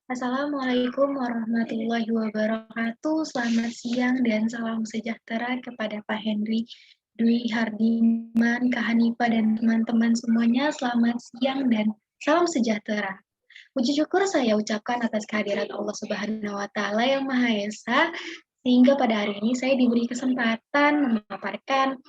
Assalamualaikum warahmatullahi wabarakatuh. Selamat siang dan salam sejahtera kepada Pak Henry, Dwi Hardiman, Kak Hanifa, dan teman-teman semuanya. Selamat siang dan salam sejahtera. Puji syukur saya ucapkan atas kehadirat Allah Subhanahu wa Ta'ala yang Maha Esa, sehingga pada hari ini saya diberi kesempatan memaparkan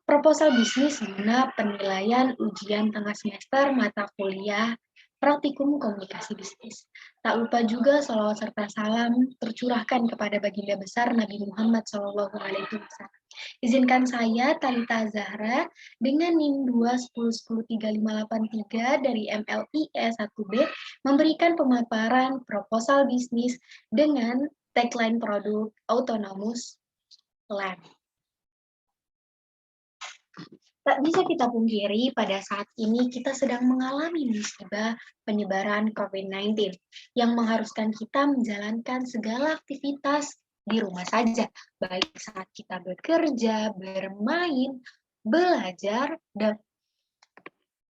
proposal bisnis guna penilaian ujian tengah semester mata kuliah praktikum komunikasi bisnis. Tak lupa juga salawat serta salam tercurahkan kepada baginda besar Nabi Muhammad SAW. Izinkan saya, Talita Zahra, dengan NIM 210103583 dari MLIE 1B, memberikan pemaparan proposal bisnis dengan tagline produk Autonomous Lab. Tak bisa kita pungkiri, pada saat ini kita sedang mengalami musibah penyebaran COVID-19 yang mengharuskan kita menjalankan segala aktivitas di rumah saja, baik saat kita bekerja, bermain, belajar, dan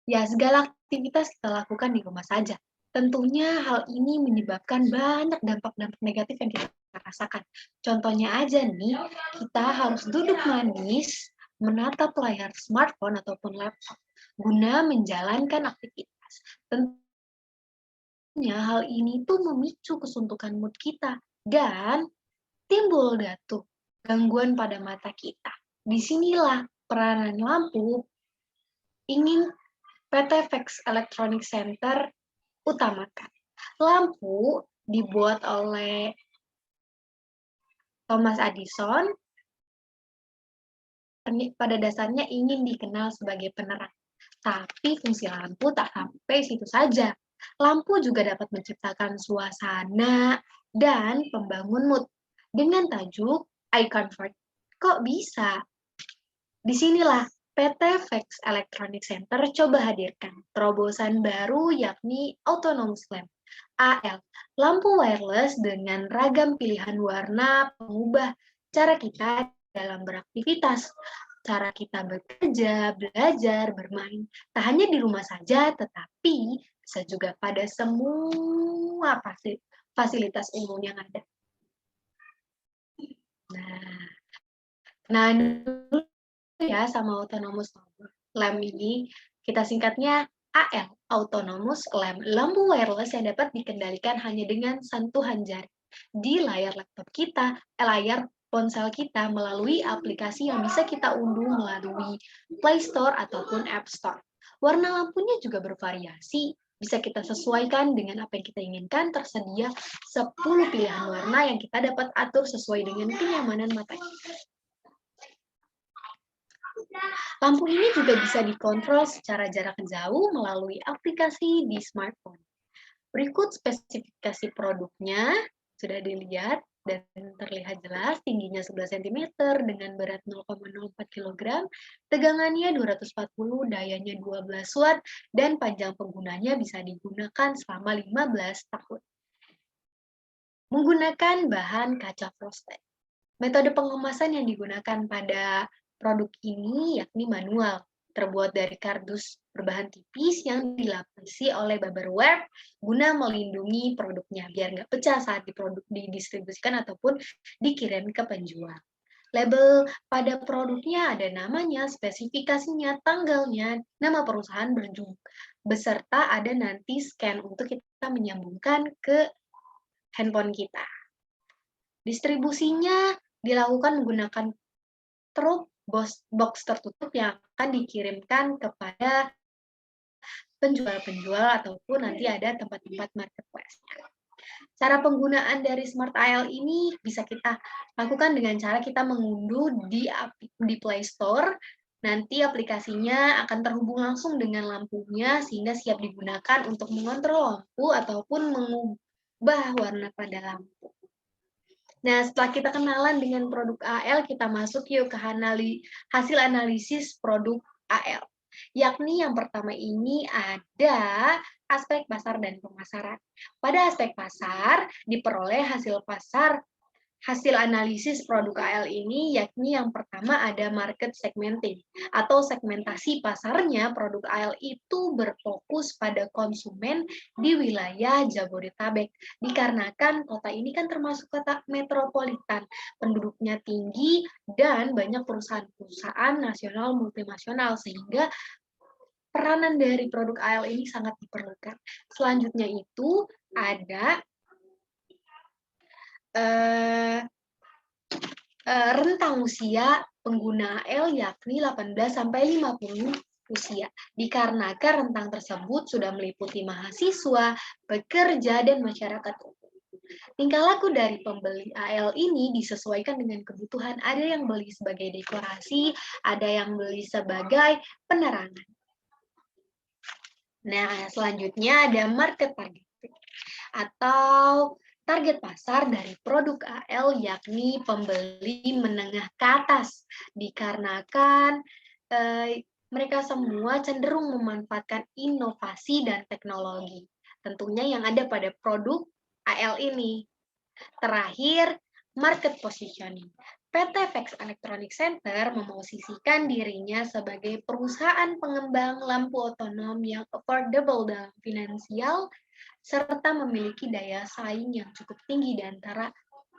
ya segala aktivitas kita lakukan di rumah saja. Tentunya hal ini menyebabkan banyak dampak-dampak negatif yang kita rasakan. Contohnya aja nih, kita harus duduk manis, menatap layar smartphone ataupun laptop guna menjalankan aktivitas. Tentunya hal ini tuh memicu kesuntukan mood kita dan timbul gangguan pada mata kita. Disinilah peranan lampu ingin PT Vex Electronic Center utamakan. Lampu dibuat oleh Thomas Edison pada dasarnya ingin dikenal sebagai penerang. Tapi fungsi lampu tak sampai situ saja. Lampu juga dapat menciptakan suasana dan pembangun mood dengan tajuk I Comfort. Kok bisa? Disinilah PT Vex Electronic Center coba hadirkan terobosan baru yakni Autonomous Lamp AL, lampu wireless dengan ragam pilihan warna pengubah cara kita dalam beraktivitas, cara kita bekerja, belajar, bermain. Tak hanya di rumah saja, tetapi bisa juga pada semua fasilitas umum yang ada. Nah dulu ya sama Autonomous Lamp ini, kita singkatnya AL, Autonomous Lamp, lampu wireless yang dapat dikendalikan hanya dengan sentuhan jari di layar laptop kita, layar ponsel kita melalui aplikasi yang bisa kita unduh melalui Play Store ataupun App Store. Warna lampunya juga bervariasi, bisa kita sesuaikan dengan apa yang kita inginkan, tersedia 10 pilihan warna yang kita dapat atur sesuai dengan kenyamanan mata kita. Lampu ini juga bisa dikontrol secara jarak jauh melalui aplikasi di smartphone. Berikut spesifikasi produknya, sudah dilihat dan terlihat jelas, tingginya 11 cm dengan berat 0,04 kg, tegangannya 240, dayanya 12 watt, dan panjang penggunanya bisa digunakan selama 15 tahun. Menggunakan bahan kaca frosted. Metode pengemasan yang digunakan pada produk ini yakni manual, terbuat dari kardus berbahan tipis yang dilapisi oleh bubblewrap guna melindungi produknya biar nggak pecah saat didistribusikan ataupun dikirim ke penjual. Label pada produknya ada namanya, spesifikasinya, tanggalnya, nama perusahaan beserta ada nanti scan untuk kita menyambungkan ke handphone kita. Distribusinya dilakukan menggunakan truk box tertutup yang akan dikirimkan kepada penjual-penjual ataupun nanti ada tempat-tempat marketplace-nya. Cara penggunaan dari Smart AL ini bisa kita lakukan dengan cara kita mengunduh di Play Store. Nanti aplikasinya akan terhubung langsung dengan lampunya sehingga siap digunakan untuk mengontrol lampu ataupun mengubah warna pada lampu. Nah, setelah kita kenalan dengan produk AL, kita masuk yuk ke hasil analisis produk AL. Yakni yang pertama ini ada aspek pasar dan pemasaran. Pada aspek pasar, diperoleh hasil pasar hasil analisis produk AL ini, yakni yang pertama ada market segmenting atau segmentasi pasarnya. Produk AL itu berfokus pada konsumen di wilayah Jabodetabek. Dikarenakan kota ini kan termasuk kota metropolitan, penduduknya tinggi dan banyak perusahaan-perusahaan nasional multinasional, sehingga peranan dari produk AL ini sangat diperlukan. Selanjutnya itu ada rentang usia pengguna AL yakni 18 sampai 50 usia. Dikarenakan rentang tersebut sudah meliputi mahasiswa, pekerja, dan masyarakat umum. Tingkah laku dari pembeli AL ini disesuaikan dengan kebutuhan. Ada yang beli sebagai dekorasi, ada yang beli sebagai penerangan. Nah, selanjutnya ada market targeting atau target pasar dari produk AL yakni pembeli menengah ke atas, dikarenakan mereka semua cenderung memanfaatkan inovasi dan teknologi. Tentunya yang ada pada produk AL ini. Terakhir, market positioning. PT Vex Electronic Center memosisikan dirinya sebagai perusahaan pengembang lampu otonom yang affordable dalam finansial, serta memiliki daya saing yang cukup tinggi di antara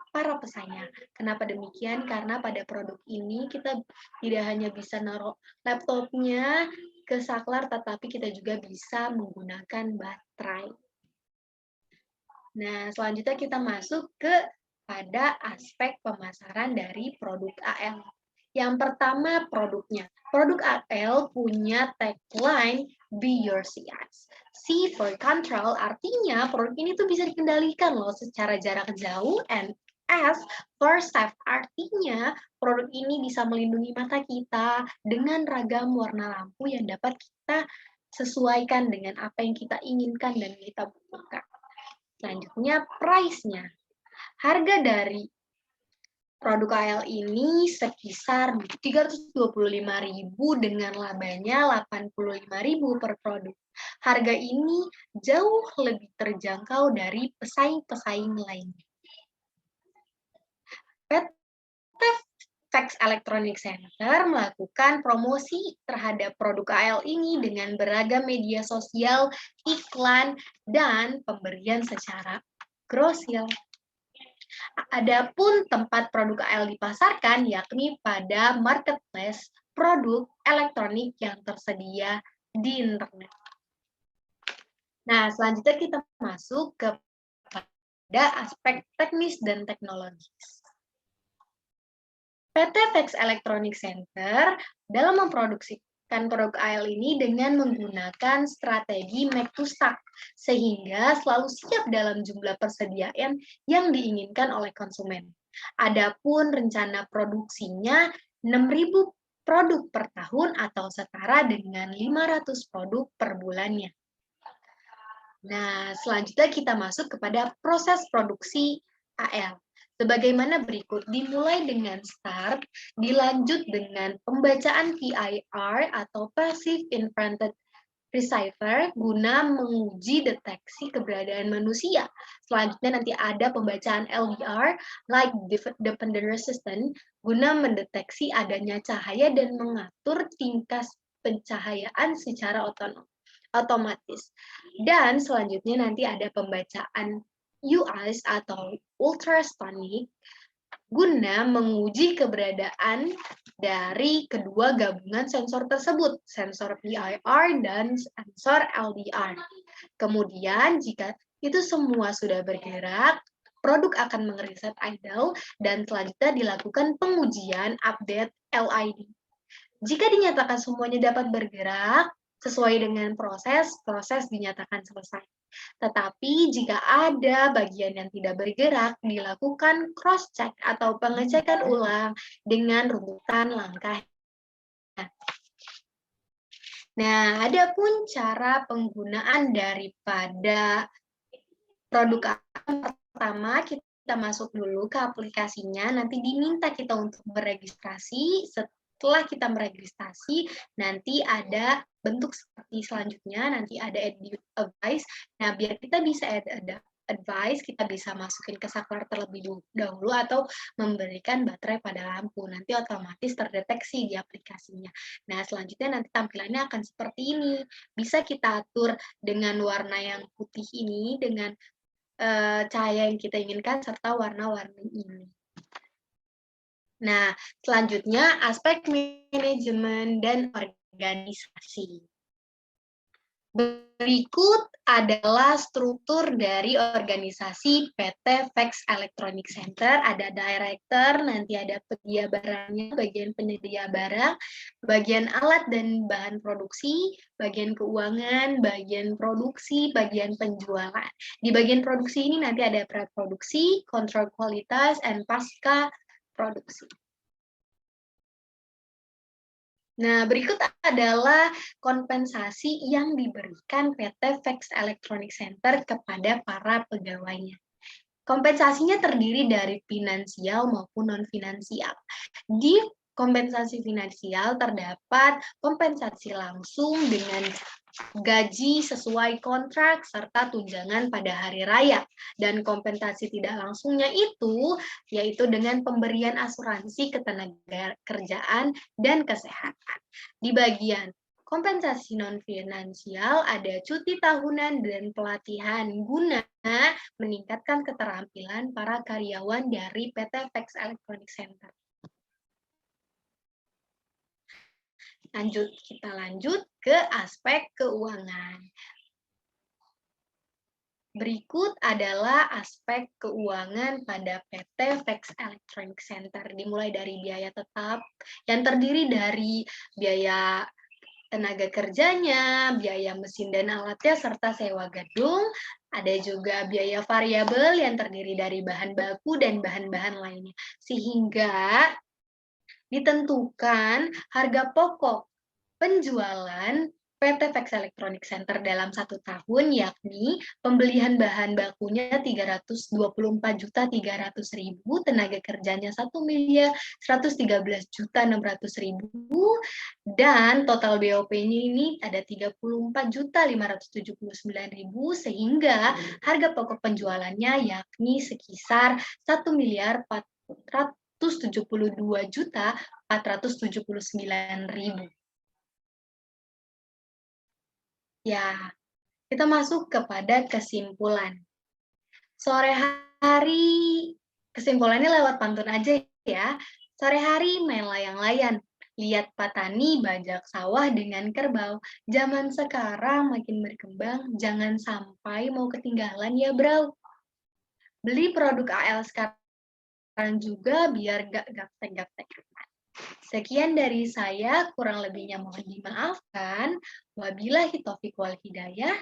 para pesaingnya. Kenapa demikian? Karena pada produk ini kita tidak hanya bisa naruh laptopnya ke saklar, tetapi kita juga bisa menggunakan baterai. Nah, selanjutnya kita masuk pada aspek pemasaran dari produk AL. Yang pertama, produknya. Produk AL punya tagline Be Your CX. C for control, artinya produk ini tuh bisa dikendalikan loh secara jarak jauh, and S for safe, artinya produk ini bisa melindungi mata kita dengan ragam warna lampu yang dapat kita sesuaikan dengan apa yang kita inginkan dan kita butuhkan. Selanjutnya, price-nya. Harga dari produk AL ini sekisar 325.000 dengan labanya 85.000 per produk. Harga ini jauh lebih terjangkau dari pesaing-pesaing lainnya. PT Vex Electronic Center melakukan promosi terhadap produk AL ini dengan beragam media sosial, iklan, dan pemberian secara grosir. Adapun tempat produk AL dipasarkan yakni pada marketplace produk elektronik yang tersedia di internet. Nah, selanjutnya kita masuk kepada aspek teknis dan teknologis. PT Vex Electronic Center dalam memproduksikan produk AL ini dengan menggunakan strategi make to stock, sehingga selalu siap dalam jumlah persediaan yang diinginkan oleh konsumen. Adapun rencana produksinya 6.000 produk per tahun atau setara dengan 500 produk per bulannya. Nah, selanjutnya kita masuk kepada proses produksi AL. Sebagaimana berikut, dimulai dengan start, dilanjut dengan pembacaan PIR atau Passive Infrared Receiver guna menguji deteksi keberadaan manusia. Selanjutnya nanti ada pembacaan LDR, Light Dependent Resistant, guna mendeteksi adanya cahaya dan mengatur tingkat pencahayaan secara otomatis. Dan selanjutnya nanti ada pembacaan UIS atau ultrasonic guna menguji keberadaan dari kedua gabungan sensor tersebut, sensor PIR dan sensor LDR. Kemudian jika itu semua sudah bergerak, produk akan mengereset idle dan selanjutnya dilakukan pengujian update LID. Jika dinyatakan semuanya dapat bergerak sesuai dengan proses dinyatakan selesai. Tetapi jika ada bagian yang tidak bergerak, dilakukan cross-check atau pengecekan ulang dengan runutan langkah. Nah, ada pun cara penggunaan daripada produk pertama, kita masuk dulu ke aplikasinya, nanti diminta kita untuk beregistrasi. Setelah kita meregistrasi, nanti ada bentuk seperti selanjutnya, nanti ada edit advice. Nah, biar kita bisa advice, kita bisa masukin ke saklar terlebih dahulu atau memberikan baterai pada lampu. Nanti otomatis terdeteksi di aplikasinya. Nah, selanjutnya nanti tampilannya akan seperti ini. Bisa kita atur dengan warna yang putih ini, dengan cahaya yang kita inginkan, serta warna-warni ini. Nah, selanjutnya aspek manajemen dan organisasi. Berikut adalah struktur dari organisasi PT Vex Electronic Center. Ada director, nanti ada penyedia barangnya, bagian penyedia barang, bagian alat dan bahan produksi, bagian keuangan, bagian produksi, bagian penjualan. Di bagian produksi ini nanti ada praproduksi, kontrol kualitas, dan pasca produksi. Nah, berikut adalah kompensasi yang diberikan PT Vex Electronic Center kepada para pegawainya. Kompensasinya terdiri dari finansial maupun non-finansial. Di kompensasi finansial terdapat kompensasi langsung dengan gaji sesuai kontrak serta tunjangan pada hari raya. Dan kompensasi tidak langsungnya itu yaitu dengan pemberian asuransi ketenagakerjaan dan kesehatan. Di bagian kompensasi non-finansial ada cuti tahunan dan pelatihan guna meningkatkan keterampilan para karyawan dari PT Vex Electronic Center. Kita lanjut ke aspek keuangan. Berikut adalah aspek keuangan pada PT Vex Electronic Center, dimulai dari biaya tetap yang terdiri dari biaya tenaga kerjanya, biaya mesin dan alatnya, serta sewa gedung. Ada juga biaya variabel yang terdiri dari bahan baku dan bahan-bahan lainnya. Sehingga ditentukan harga pokok penjualan PT Vex Electronic Center dalam 1 tahun, yakni pembelian bahan bakunya 324.300.000, tenaga kerjanya 1.113.600.000, dan total BOP-nya ini ada 34.579.000, sehingga harga pokok penjualannya yakni sekisar 1.472.479.000. Ya, kita masuk kepada kesimpulan. Sore hari, kesimpulannya lewat pantun aja ya. Sore hari main layang-layang, lihat petani bajak sawah dengan kerbau. Zaman sekarang makin berkembang, jangan sampai mau ketinggalan ya bro. Beli produk AL sekarang juga biar gak gaptek-gaptek. Sekian dari saya, kurang lebihnya mohon dimaafkan. Wabillahi taufiq wal hidayah.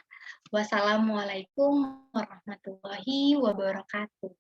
Wassalamualaikum warahmatullahi wabarakatuh.